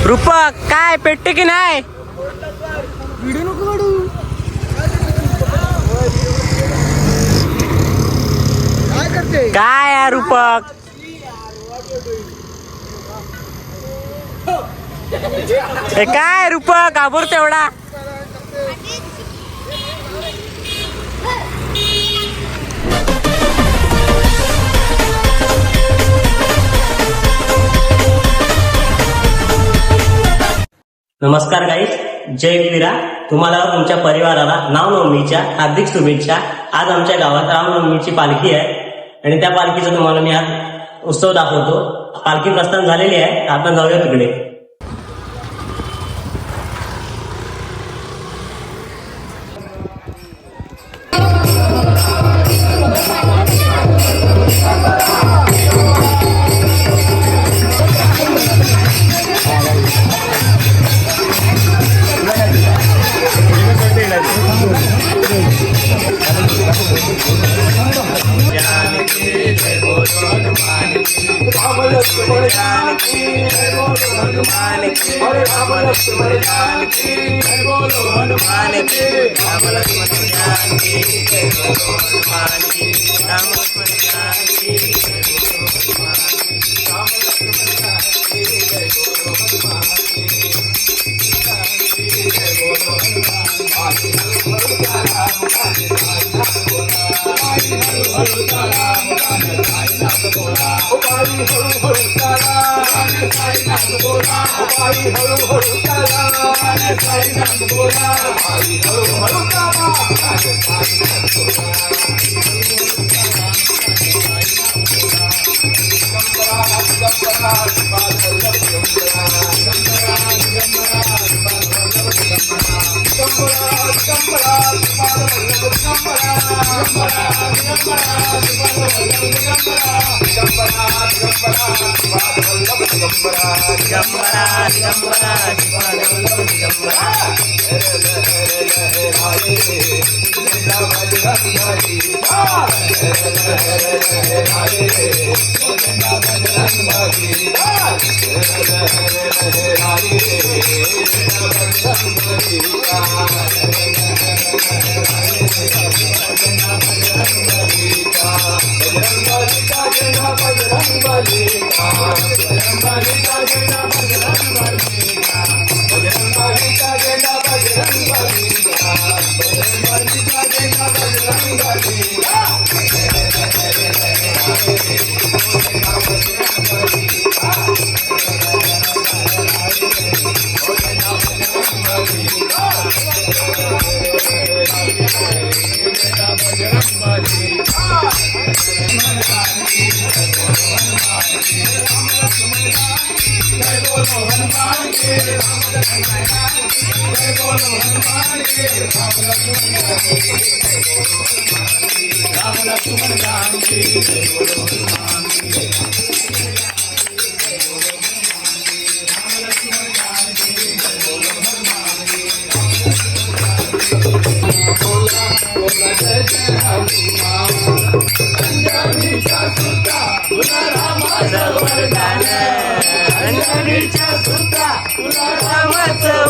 रूपक काय पेटते की नाही? काय यार रूपक काय रूपक घाबरतो तेवढा? नमस्कार गाईस, जय वीरा. तुम्हाला तुमच्या परिवाराला रामनवमीच्या हार्दिक शुभेच्छा. आज आमच्या गावात रामनवमीची पालखी आहे आणि त्या पालखीचा तुम्हाला मी आज उत्सव दाखवतो. पालखी प्रस्थान झालेली आहे, आपण जाऊया तिकडे.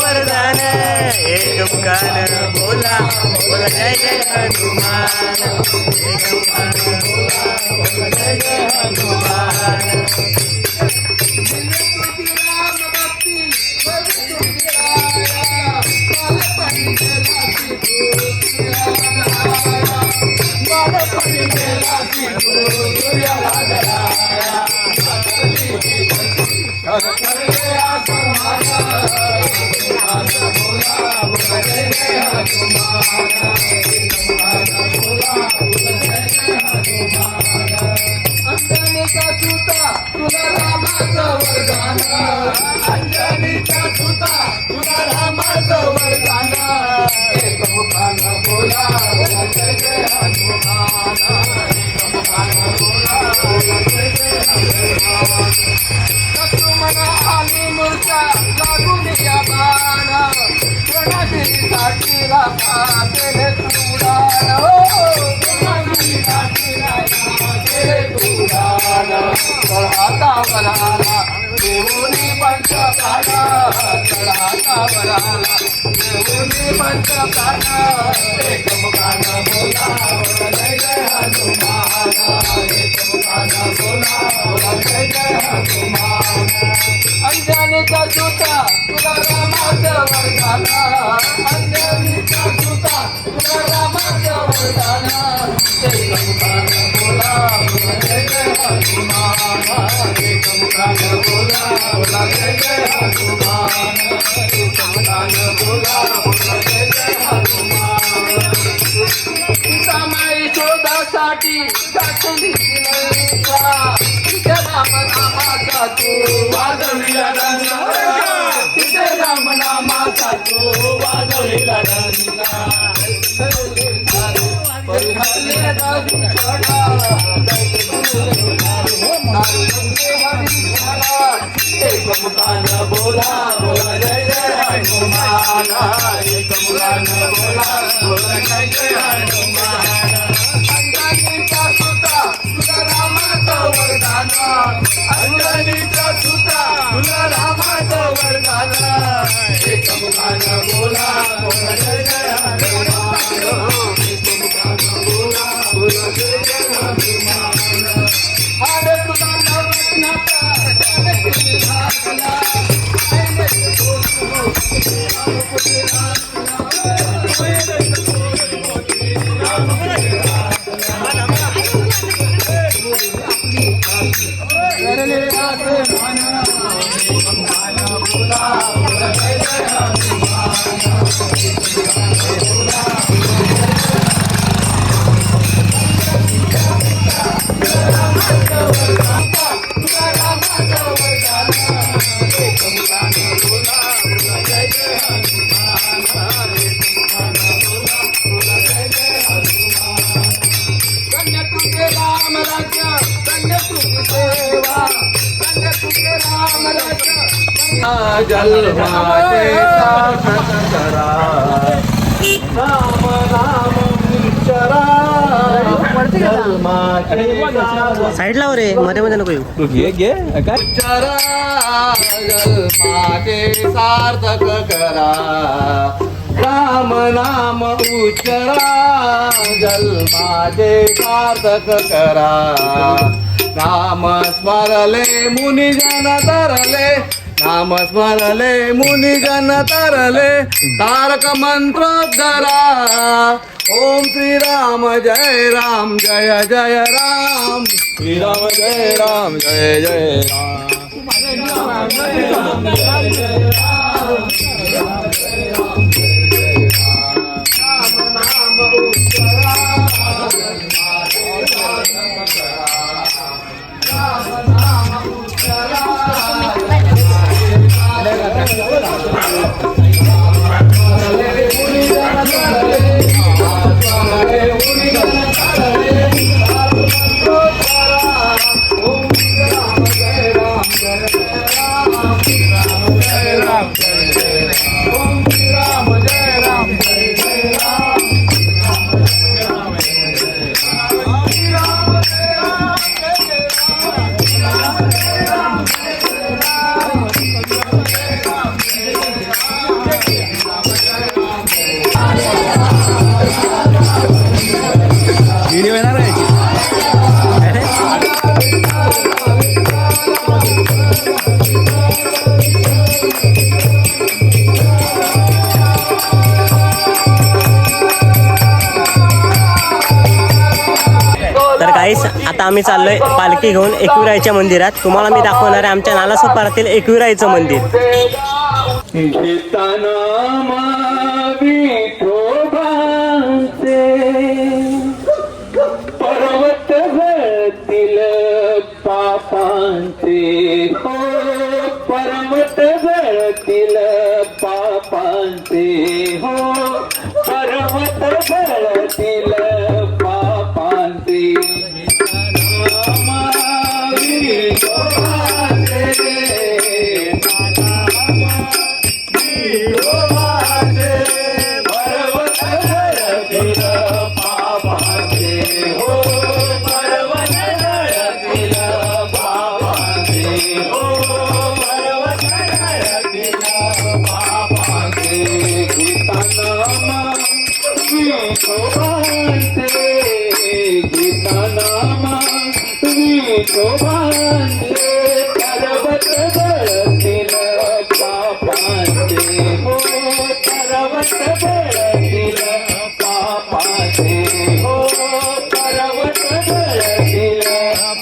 वरदान एक मुखान बोला बोला जय जय हनुमान. एक मुखान बोला बोला जय जय हनुमान. Oh चढाता वराला देऊनी पंचकाला चढाता वराला देऊनी पंचकाला एक मुखान बोला जय जय हनुमान एक मुखान बोला जय जय हनुमान अंजनीचा सुता तुला रामाचं वरदान अंजनीचा सुता तुला रामाचं वरदान एक मुखान बोला जय जय हनुमान एक मुखान बोला जय जय हनुमान एक मुखान बोला जय जय हनुमान सीतामाई शोधासाठी साक्षी लंका तिथे राम नामाचा तू वाजविला डंका तिथे राम नामाचा तू वाजविला डंका परिहरले दासुछडा एक मुखान बोला जय जय हनुमान एक मुखान बोला जय जय हनुमान अंजनीचा सुता तुला रामाचं वरदान अंजनीचा सुता तुला रामाचं वरदान एक मुखान बोला जय जय हनुमान एक मुखान बोला जय जय हनुमान अरे तुला नवरत्नाचा जन्माचे सार्थक करा राम नाम उच्चारा जन्माचे साईडला रे मध्ये मध्ये नको येऊ तू घे काय उच्चारा जन्माचे सार्थक करा राम नाम उच्चारा जन्माचे सार्थक करा नाम स्मरले मुनिजन तरले नाम स्मरले मुनिजन तरले तारक मंत्रोद्धरा ओम श्री राम जय जय राम श्री राम जय जय राम आता आम्ही चाललोय पालखी घेऊन एकविराईच्या मंदिरात. तुम्हाला मी दाखवणार आहे आमच्या नालासोपारातील एकविराईचं मंदिर. पर्वत गळतील पापांचे हो, पर्वत गळतील पापांचे हो, पर्वत गळतील पापांचे विठोबांचे गीता नामा विठोबांचे पर्वत गळतील पापांचे हो पर्वत गळतील पापांचे हो पर्वत गळतील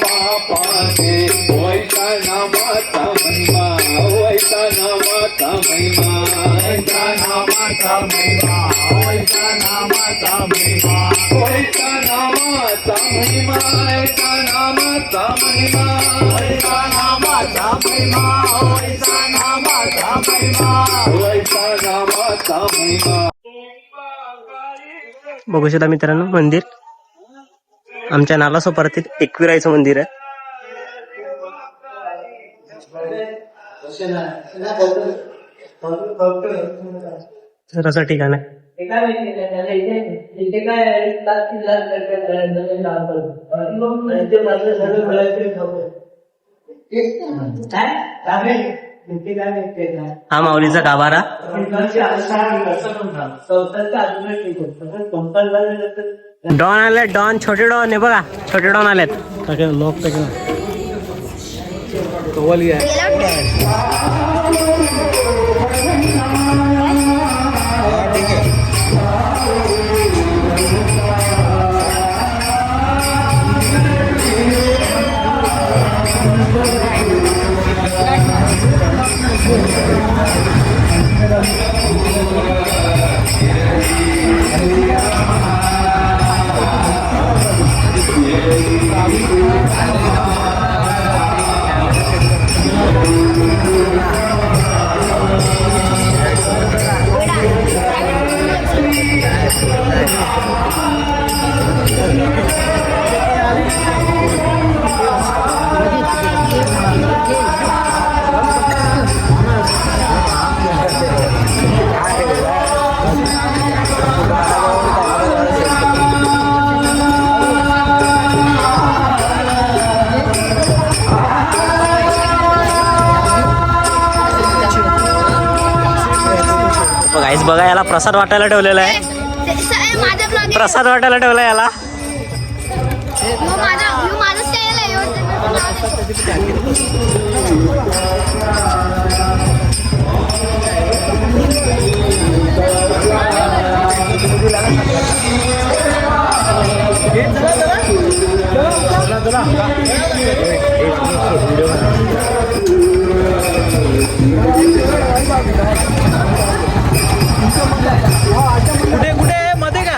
पापांचे वैसा नामाचा महिमा वैसा नामाचा महिमा वैसा नामाचा महिमा वैसा नामाचा महिमा वैसा नामाचा महिमा वैसा नामाचा महिमा वैसा नामाचा महिमा वैसा नामाचा महिमा वैसा नामाचा महिमा. बघू शकता मित्रांनो मंदिर आमच्या नाला सोपारातील एकविरायचं मंदिर आहे. तर असं ठिकाण आहे. हा माऊलीचा गाभारा. डॉन आले डॉन छोटे डॉन हे बघा छोटे डॉन आलेत. लोक गाईस बघा याला प्रसाद वाटायला ठेवलेला आहे. प्रसाद वाटायला ठेवला याला. कुठे कुठे मध्ये का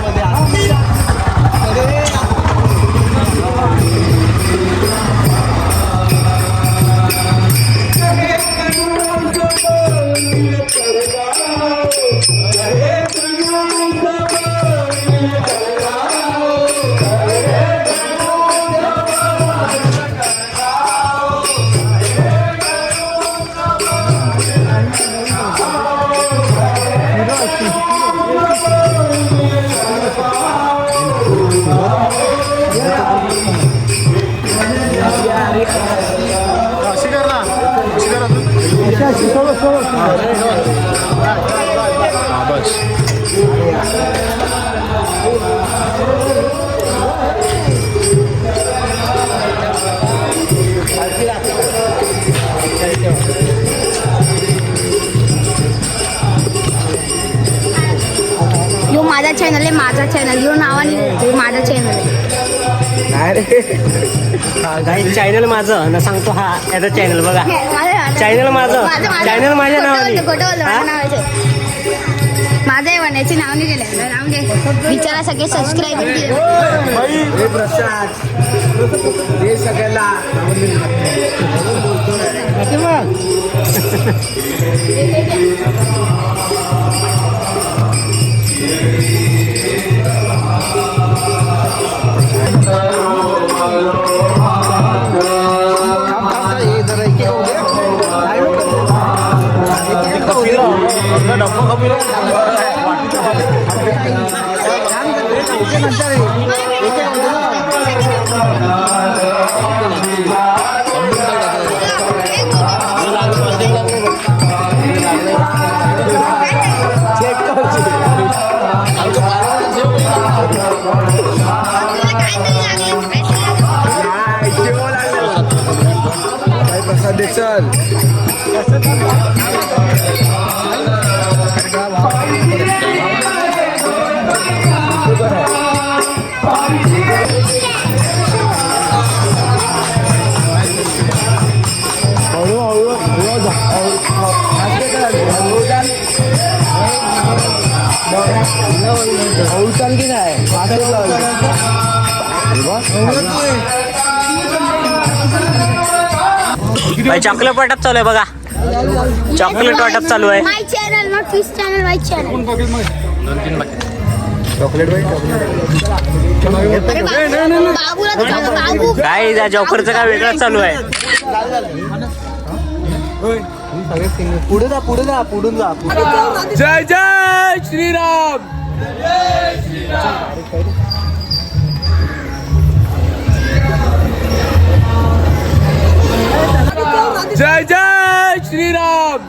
यो माझा चॅनल आहे. माझा चॅनल यो नावाने माझा चॅनल आहे. चॅनल माझं ना सांगतो. हा याचा चॅनल बघा. चॅनल माझं चॅनल माझ्या नावाने. माझ्या वण्याची नाव नाही दिलं. नाव दे विचारा सगळे सबस्क्राईब सगळ्याला चेक दे चल. चॉकलेट वाटप चालू आहे बघा. चॉकलेट वाटप चालू आहे. My channel not fish channel my channel. बाबूला तर सांग, बाबू काय या जॉकरचं काय वेगळंच चालू आहे. पुढे जा पुढून जा. जय जय श्रीराम. जय जय श्रीराम.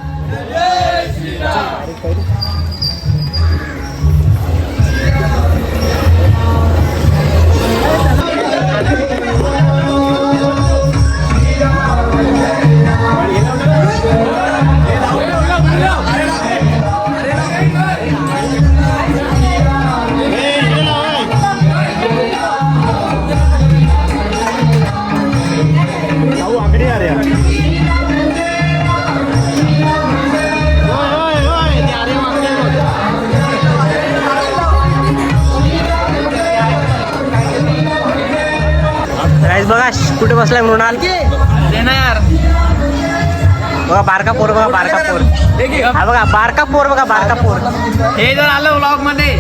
गाईस बघा कुठे बसलाय मृणाल. बघा बारका पोर बघा बारका पोर. हा बघा बारका पोर बघा बारका पोर. हे जर आलं व्लॉग मध्ये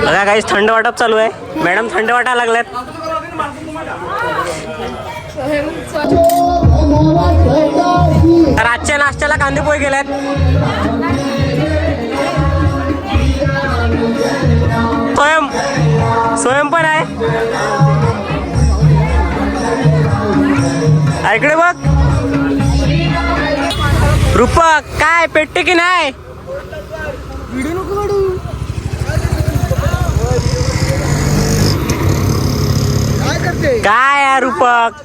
बघा गाईस थंड वाटप चालू आहे. मॅडम थंड वाटायला लागल्यात. तर आजच्या नाश्त्याला कांदे पोहे गेल्यात. स्वयं पण आहे. इकडे बघ रूपक काय पेटते की नाही. काय आहे रूपक.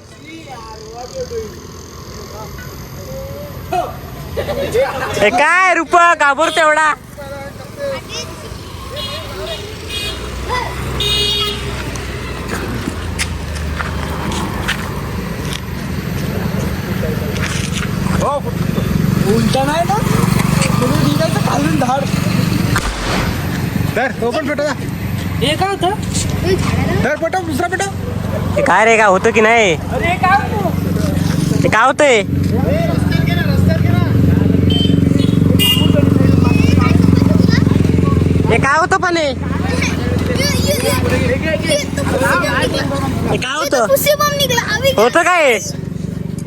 हे काय रूपक घाबरतो तेवढा. उलटा नाही ना खालून धाड. तर तो पण पेटवा. हे काय होतं तर पेटव दुसरा पेटव. हे काय रे काय होतं की नाही. अरे काय होतं ते काय होतंय. हे काय होतं पण हे काय होतं उसी बम निघला अभी. होतं काय.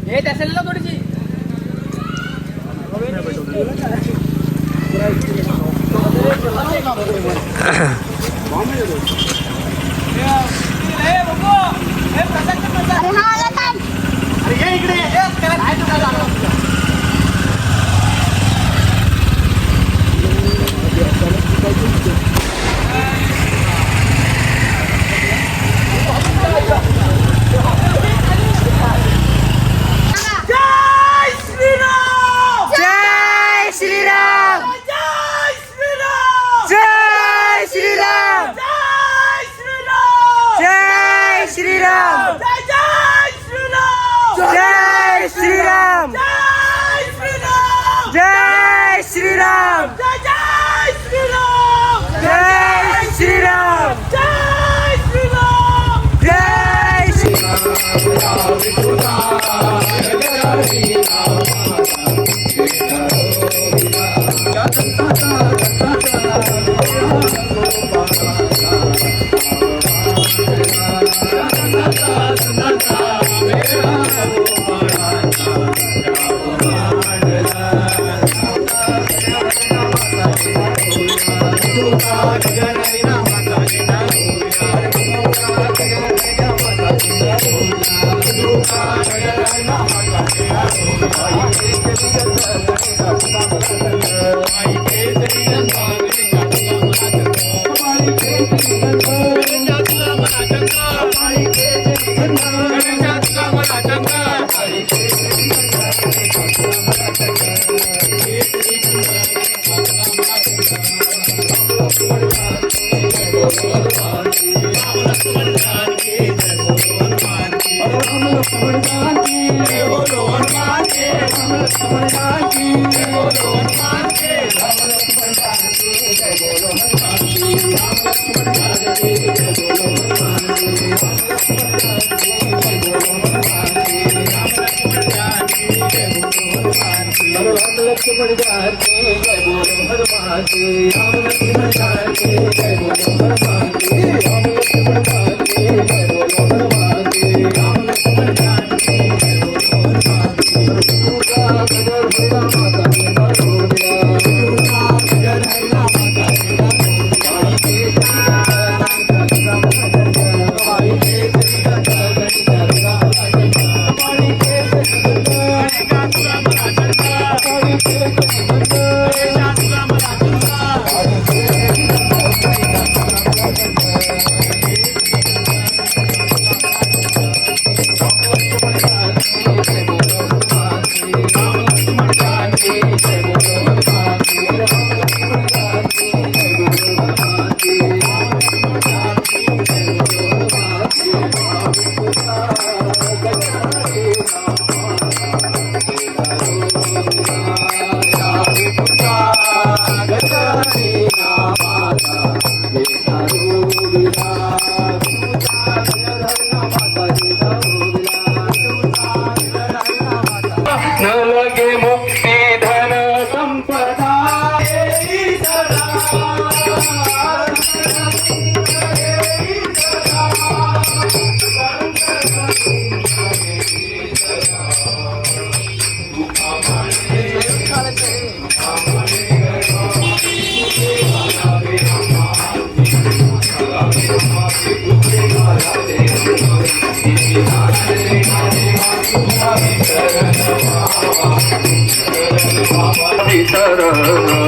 हे त्याला थोडीशी अरे हा आला काय. Thank you. तर